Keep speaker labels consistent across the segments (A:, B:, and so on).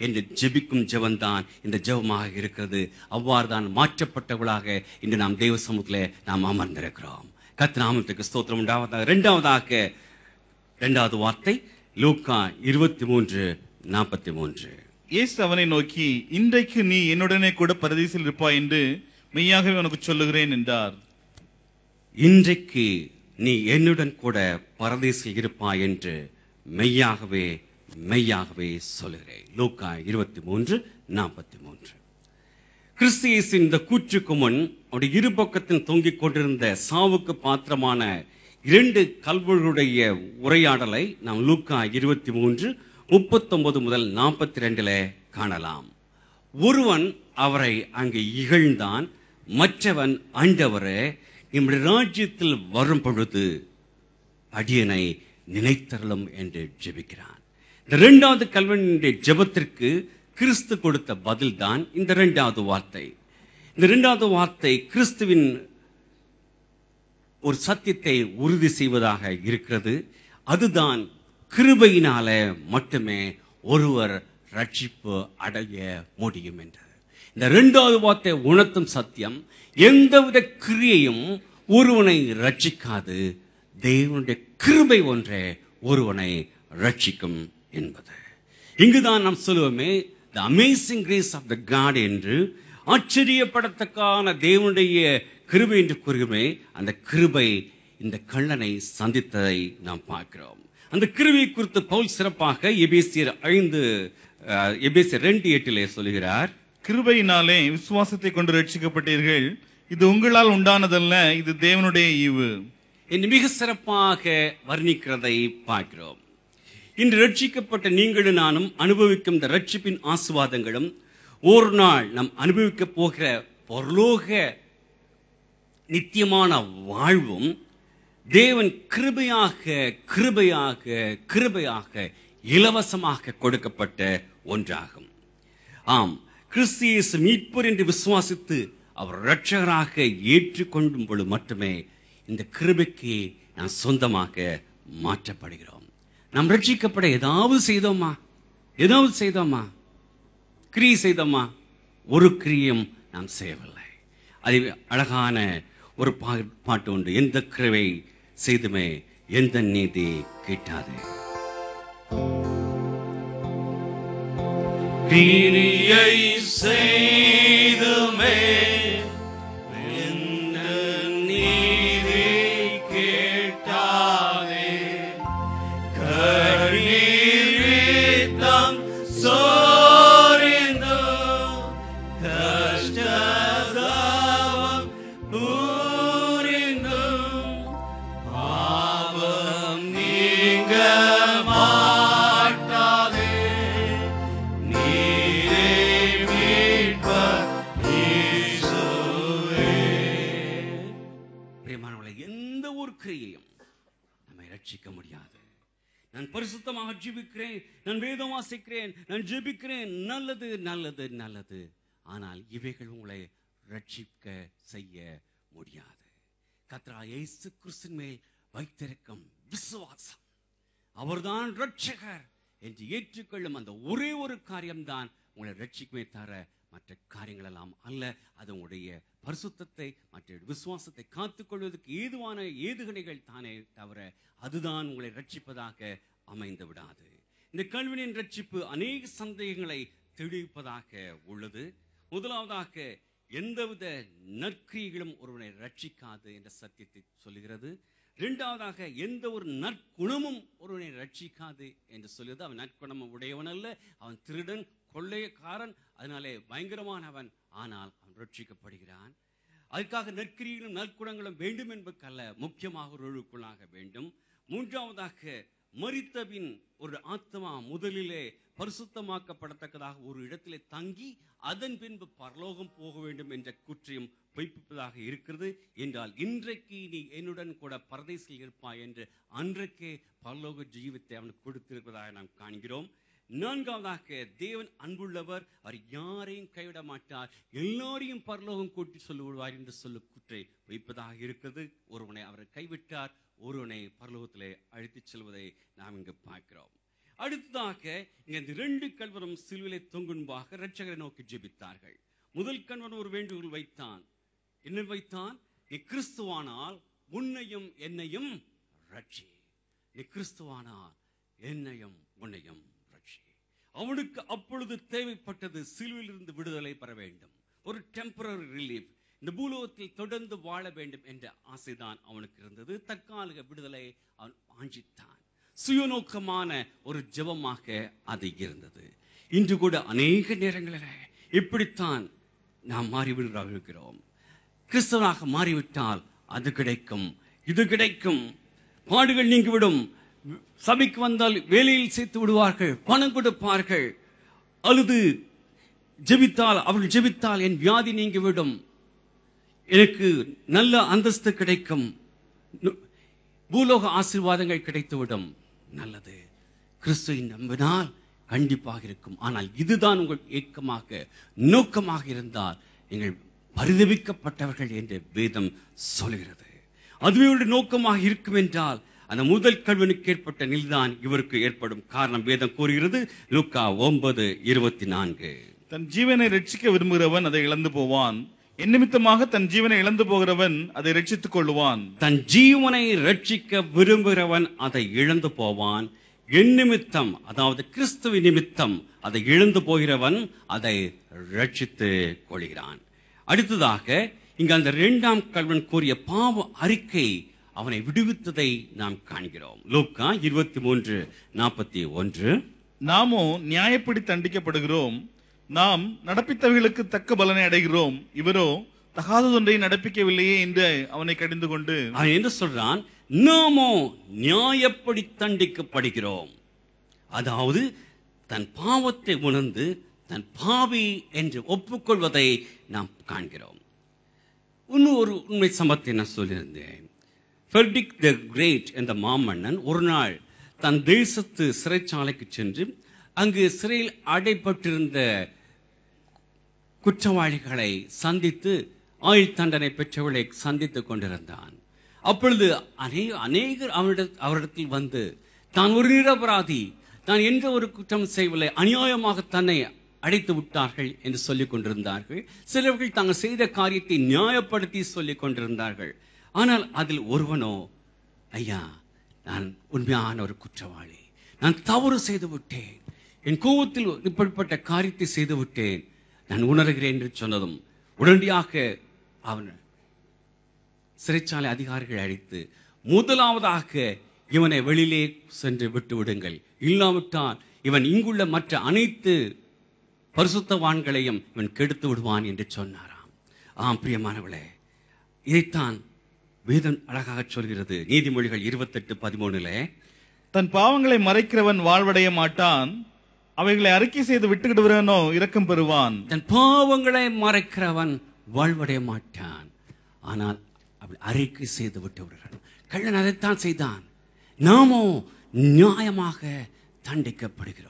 A: என்று ஜெபிக்கும் ஜெபம்தான் இந்த ஜெபமாக இருக்கிறது. அவ்வாறு தான் மாற்றப்பட்டவர்களாக இன்று நாம் தேவ சமூகத்திலே நாம் அமர்ந்திருக்கிறோம். கர்த்தர் நாமத்துக்கு ஸ்தோத்திரம் உண்டாவதாக. இரண்டாவது வார்த்தை லூக்கா 23:43.
B: இயேசு அவனை நோக்கி, இன்றைக்கு நீ என்னுடனே கூட பரதீசில் இருப்பாய் என்று மெய்யாகவே உனக்கு சொல்லுகிறேன் என்றார்.
A: இன்றைக்கு நீ என்னுடன் கூட பரதீசில் இருப்பாய் என்று மெய்யாகவே மெய்யாகவே சொல்லுகிறேன். லூக்கா 23:43. கிறிஸ்து இயேசுவின் இந்த கூற்றுக்கு முன் அவருடைய இருபக்கத்தின் தொங்கிக் கொண்டிருந்த சாவுக்கு பாத்திரமான 2 கல்வர்களுடைய உரையாடலை நாம் லூக்கா 23:39 முதல் 42 காணலாம். ஒருவன் அவரை அங்கு இகழ்ந்தான், மற்றவன் ஆண்டவரே, நம்முடைய ராஜ்யத்தில் வரும் பொழுது அடியனை நினைத்தருளும் என்று ஜெபிக்கிறான். இந்த 2வது கல்வனுடைய ஜெபத்திற்கு கிறிஸ்து கொடுத்த பதில் தான் இந்த 2வது வார்த்தை. இந்த 2வது வார்த்தை கிறிஸ்துவின் ஒரு சத்தியத்தை உறுதி செய்வதாக இருக்கிறது. அதுதான் கிருபையினால மட்டுமே ஒருவர் ரட்சிப்பு அடைய முடியும் என்றது. இந்த 2வது வார்த்தை உணர்த்தும் சத்தியம், எந்தவித கிரியையும் ஒருவனை ரட்சிக்காது, தேவனுடைய கிருபை ஒன்றே ஒருவனை ரட்சிக்கும் என்பது. இங்குதான் நாம் சொல்லுவோமே, the amazing grace of the God என்று, ஆச்சரியப்படத்தக்கான தேவனுடைய கிருபை என்று கூறுகிறோமே, அந்த கிருபை இந்த கள்ளனை சந்தித்ததை நாம் பார்க்கிறோம். அந்த கிருபை குறித்து பவுல் சிறப்பாக எபேசியர் 2:8 சொல்கிறார்.
B: கிருபையினாலே விசுவாசத்தை கொண்டு ரட்சிக்கப்பட்டீர்கள், இது உங்களால் உண்டானதல்ல, இது தேவனுடைய ஈவு
A: என்று மிக சிறப்பாக வர்ணிக்கிறதை பார்க்கிறோம். இன்று ரட்சிக்கப்பட்ட நீங்களும் நானும் அனுபவிக்கும் இந்த ரட்சிப்பின் ஆசீர்வாதங்களும் ஒரு நாள் நாம் அனுபவிக்க போகிற பரலோக நித்தியமான வாழ்வும் தேவன் கிருபையாக கிருபையாக கிருபையாக இலவசமாக கொடுக்கப்பட்ட ஒன்றாகும். ஆம், கிறிஸ்து இயேசு மீட்பர் என்று விசுவாசித்து அவர் இரட்சகராக ஏற்றுக்கொள்ளும் பொழுது மட்டுமே இந்த கிருபைக்கு நாம் சொந்தமாக மாற்றப்படுகிறோம். நாம் ரட்சிக்கப்பட ஏதாவது செய்தோமா? கிரியை செய்தோமா? ஒரு கிரியும் நாம் செய்யவில்லை. அது அழகான ஒரு பாட்டு உண்டு, எந்த கிருபை செய்துமே எந்த நீதி கிட்டாது.
C: கிரியை செய்துமே எந்த நீதி கேட்டாதே, கண்ணீர் வீத்தம் சோரிந்து கஷ்டதாவம் பூரிந்தும் பாவம் நீங்க மாட்டாதே, நீரே மீட்பர் இயேசுவே.
A: பிரியமானவர்களே, எந்த ஒரு கிரியையும் நம்மை ரட்சிக்க முடியாது. நான் பரிசுத்தமாக ஜெபிக்கிறேன், நான் வேதம் வாசிக்கிறேன், நான் ஜெபிக்கிறேன், நல்லது நல்லது நல்லது, ஆனால் இவைகள் உங்களை ரட்சிக்க செய்ய முடியாது. கர்த்தராகிய இயேசு கிறிஸ்துவின் மேல் வைத்திருக்கும் விசுவாசம், அவர்தான் ரட்சகர் என்று ஏற்றுக்கொள்ளும் அந்த ஒரே ஒரு காரியம்தான் உங்களை ரட்சிக்குமே தவிர மற்ற காரியங்கள் எல்லாம் அல்ல. அது உங்களுடைய பரிசுத்தத்தை மற்ற விசுவாசத்தை காத்துக்கொள்வதற்கு ஏதுவான ஏதுகணைகள் தானே தவிர அதுதான் உங்களை ரட்சிப்பதாக அமைந்து விடாது. இந்த கல்வியின் ரட்சிப்பு அநேக சந்தேகங்களை தெளிவிப்பதாக உள்ளது. முதலாவதாக, எந்தவித நற்கிரியைகளும் ஒருவனை ரட்சிக்காது என்ற சத்தியத்தை சொல்லுகிறது. இரண்டாவதாக, எந்த ஒரு நற்குணமும் ஒருவனை ரட்சிக்காது என்று சொல்லுது. அவன் நற்குணம் உடையவன் அல்ல, அவன் திருடன், கொள்ளையக்காரன், அதனாலே பயங்கரமானவன், ஆனால் அவன் ரட்சிக்கப்படுகிறான். அதுக்காக நற்கிரிகளும் நற்குணங்களும் வேண்டும் என்பதற்கல்ல, முக்கியமாக ஒரு ஒழுக்குள்ளாக வேண்டும். மூன்றாவதாக, மரித்தபின் ஒரு ஆத்மா முதலிலே பரிசுத்தமாக்கப்படத்தக்கதாக ஒரு இடத்திலே தங்கி அதன் பின்பு பரலோகம் போக வேண்டும் என்ற கூற்றையும் பொய்ப்பிப்பதாக இருக்கிறது. என்றால் இன்றைக்கு நீ என்னுடன் கூட பரதேசில் இருப்பாய் என்று அன்றைக்கே பரலோக ஜீவத்தை அவனுக்கு கொடுத்திருப்பதாக நாம் காண்கிறோம். நான்காவதாக, தேவன் அன்புள்ளவர், அவர் யாரையும் கைவிட மாட்டார், எல்லாரையும் பரலோகம் கூட்டி சொல்லுவார் என்று சொல்லு கூற்றை வைப்பதாக இருக்கிறது. ஒருவனை அவர் கைவிட்டார், ஒருவனை பரலோகத்திலே அழைத்துச் செல்வதை நாம் இங்கு பார்க்கிறோம். அடுத்ததாக இங்க இந்த 2 கள்வரும் சிலுவிலே தொங்குன்பாக இரட்சகரை நோக்கி ஜெபித்தார்கள். முதல் கள்வன் ஒரு வேண்டுகோள் வைத்தான். என்ன வைத்தான்? நீ கிறிஸ்துவானால் உன்னையும் என்னையும் ரட்சி. நீ கிறிஸ்துவானால் என்னையும் உன்னையும் ரட்சி. அவனுக்கு அப்பொழுது தேவைப்பட்டது சிலுவையிலிருந்து விடுதலை பெற வேண்டும், ஒரு டெம்பரரி ரிலீஃப். இந்த பூலோகத்தில் தொடர்ந்து வாழ வேண்டும் என்ற ஆசைதான் அவனுக்கு இருந்தது. தற்காலிக விடுதலை அவன் வாஞ்சித்தான். சுயநோக்கமான ஒரு ஜெபமாக அது இருந்தது. இன்று கூட அநேக நேரங்களில் இப்படித்தான் நாம் மாறிவிடுகிறோம். கிறிஸ்தவனாக மாறிவிட்டால் அது கிடைக்கும், இது கிடைக்கும், பாடுகள் நீங்கிவிடும், சபைக்கு வந்தால் வேலையில் சேர்த்து விடுவார்கள், பணம் கொடுப்பார்கள், அழுது ஜெபித்தால் அவர்கள் ஜெபித்தால் என் வியாதி நீங்கிவிடும், எனக்கு நல்ல அந்தஸ்து கிடைக்கும், பூலோக ஆசீர்வாதங்கள் கிடைத்துவிடும். நல்லது, கிறிஸ்துவை நம்பினால் கண்டிப்பாக இருக்கும். ஆனால் இதுதான் உங்கள் ஏக்கமாக நோக்கமாக இருந்தால் நீங்கள் பரிதபிக்கப்பட்டவர்கள் என்று வேதம் சொல்கிறது. அதுவே ஒரு நோக்கமாக இருக்கும் என்றால் அந்த முதல் கள்வனுக்கு ஏற்பட்ட நிலைதான் இவருக்கு ஏற்படும். காரணம் வேதம் கூறுகிறது, லூக்கா 9:24.
B: தன் ஜீவனை ரட்சிக்க விரும்புகிறவன் அதை இழந்து போவான், என் நிமித்தமாக தன் ஜீவனை இழந்து போகிறவன் அதை ரட்சித்துக் கொள்ளுவான்.
A: தன் ஜீவனை ரட்சிக்க விரும்புகிறவன் அதை இழந்து போவான், என் நிமித்தம், அதாவது கிறிஸ்துவ நிமித்தம் அதை இழந்து போகிறவன் அதை ரட்சித்து கொள்கிறான். அடுத்ததாக இங்கு அந்த 2ஆம் கள்வன் கூறிய பாவ அறிக்கை அவனை விடுவித்ததை நாம் காண்கிறோம். லூக்கா 23:41.
B: நாமோ நியாயப்படி தண்டிக்கப்படுகிறோம், நாம் நடப்பித்தவைகளுக்கு தக்க பலனை அடைகிறோம், இவரோ தகாததொன்றை நடப்பிக்கவில்லையே என்று அவனை கடிந்து கொண்டு
A: அவன் என்ன சொல்றான்? நாமோ நியாயப்படி தண்டிக்கப்படுகிறோம். அதாவது தன் பாவத்தை உணர்ந்து தன் பாவி என்று ஒப்புக்கொள்வதை நாம் காண்கிறோம். இன்னும் ஒரு உண்மை சம்பவத்தை நான் சொல்லியிருந்தேன். ஃபெர்டிக் தி கிரேட் என்ற மாமன்னன் ஒரு நாள் தன் தேசத்து சிறைச்சாலைக்கு சென்று அங்கு சிறையில் அடைப்பட்டிருந்த குற்றவாளிகளை சந்தித்து ஆயுள் தண்டனை பெற்றவர்களை சந்தித்துக் கொண்டிருந்தான். அப்பொழுது அநேகர் அவரிடத்தில் வந்து தான் ஒரு நிரபராதி, தான் எந்த ஒரு குற்றம் செய்யவில்லை, அநியாயமாக தன்னை அடைத்து விட்டார்கள் என்று சொல்லிக் கொண்டிருந்தார்கள். சிலர்கள் தாங்கள் செய்த காரியத்தை நியாயப்படுத்தி சொல்லிக் கொண்டிருந்தார்கள். ஆனால் அதில் ஒருவனோ, ஐயா, நான் உண்மையான ஒரு குற்றவாளி, நான் தவறு செய்து விட்டேன், என் கோபத்தில் இப்படிப்பட்ட காரியத்தை செய்து விட்டேன், நான் உணர்கிறேன் என்று சொன்னதும் உடனடியாக அவன் சிறைச்சாலை அதிகாரிகள் அழைத்து முதலாவதாக இவனை வெளியிலே சென்று விட்டு விடுங்கள், இல்லாவிட்டால் இவன் இங்குள்ள மற்ற அனைத்து பரிசுத்தவான்களையும் இவன் கெடுத்து விடுவான் என்று சொன்னாராம். ஆம் பிரியமானவளே, இதைத்தான் வேதம் அழகாக சொல்கிறது. நீதிமொழிகள் 28:13.
B: தன் பாவங்களை மறைக்கிறவன் வாழ்வடைய மாட்டான், அவைகளை அறிக்கை செய்து விட்டுவிடுவனோ இரக்கம் பெறுவான்.
A: தன் பாவங்களை மறைக்கிறவன் வாழ்வடைய மாட்டான், ஆனால் அப்படி அறிக்கை செய்து விட்டு விடுகிறான். கள்ளன் அதைத்தான் செய்தான். நாமோ நியாயமாக தண்டிக்கப்படுகிறோம்.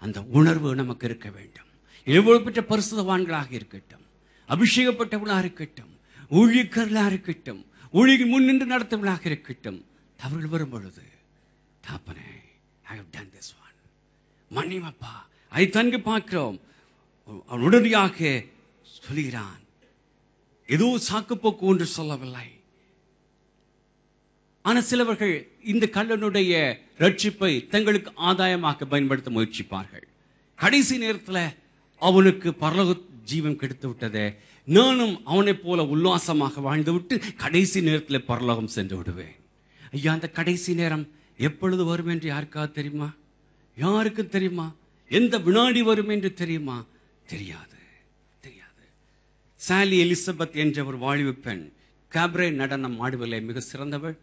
A: அந்த உணர்வு நமக்கு இருக்க வேண்டும். எவ்வளவு பெற்ற பரிசுத்தவான்களாக இருக்கட்டும், அபிஷேகப்பட்டவர்களாக இருக்கட்டும், ஊழியக்காரர்களாக இருக்கட்டும், ஊழியர்கள் முன் நின்று நடத்தவர்களாக இருக்கட்டும், தவறுகள் வரும் பொழுது, தாப்பனே, I have done this one, மன்னிப்பா, அதை தன்கு பார்க்கிறோம். அவன் உடனடியாக சொல்கிறான். ஏதோ சாக்குப்போக்கு ஒன்று சொல்லவில்லை. ஆனால் சிலவர்கள் இந்த கள்ளனுடைய ரட்சிப்பை தங்களுக்கு ஆதாயமாக பயன்படுத்த முயற்சிப்பார்கள். கடைசி நேரத்தில் அவனுக்கு பரலோக ஜீவன் கிடைத்து விட்டதே, நானும் அவனை போல உல்லாசமாக வாழ்ந்து விட்டு கடைசி நேரத்தில் பரலோகம் சென்று விடுவேன். ஐயா, அந்த கடைசி நேரம் எப்பொழுது வரும் என்று யாருக்காவது தெரியுமா? யாருக்கும் தெரியுமா? எந்த வினாடி வரும் என்று தெரியுமா? தெரியாது. சாலி எலிசபெத் என்ற ஒரு வாலிப பெண் கேப்ரே நடனம் ஆடுவதிலே மிக சிறந்தவள்.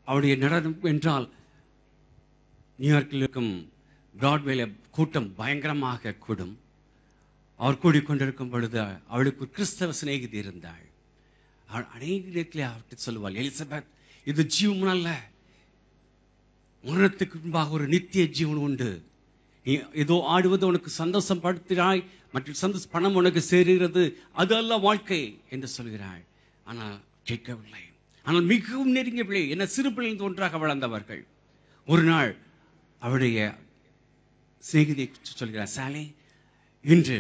A: அவருடைய நடனம் என்றால் நியூயார்க்கில் இருக்கும் பிராட்வேல கூட்டம் பயங்கரமாக கூடும். அவர் கூடிக்கொண்டிருக்கும் பொழுது அவளுக்கு கிறிஸ்தவ சிநேகிதி இருந்தாள். அவள் அநேக நேரத்திலே அவர்கிட்ட சொல்லுவாள், எலிசபெத், இது ஜீவன் அல்ல, மரணத்துக்கு முன்பாக ஒரு நித்திய ஜீவன் உண்டு. நீ ஏதோ ஆடுவது உனக்கு சந்தோஷம் படுத்தினாய், மற்ற சந்தோஷ பணம் உனக்கு சேருகிறது, அது அல்ல வாழ்க்கை என்று சொல்கிறாள். ஆனால் கேட்கவில்லை. ஆனால் மிகவும் நெருங்கிய பிள்ளை, என்ன சிறு பிள்ளைகள் ஒன்றாக வளர்ந்தவர்கள். ஒரு நாள் அவருடைய சிநேகிதியை சொல்கிறார், சாலே, இன்று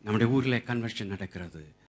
A: நம்முடைய ஊர்ல கன்வென்ஷன் நடக்கிறது,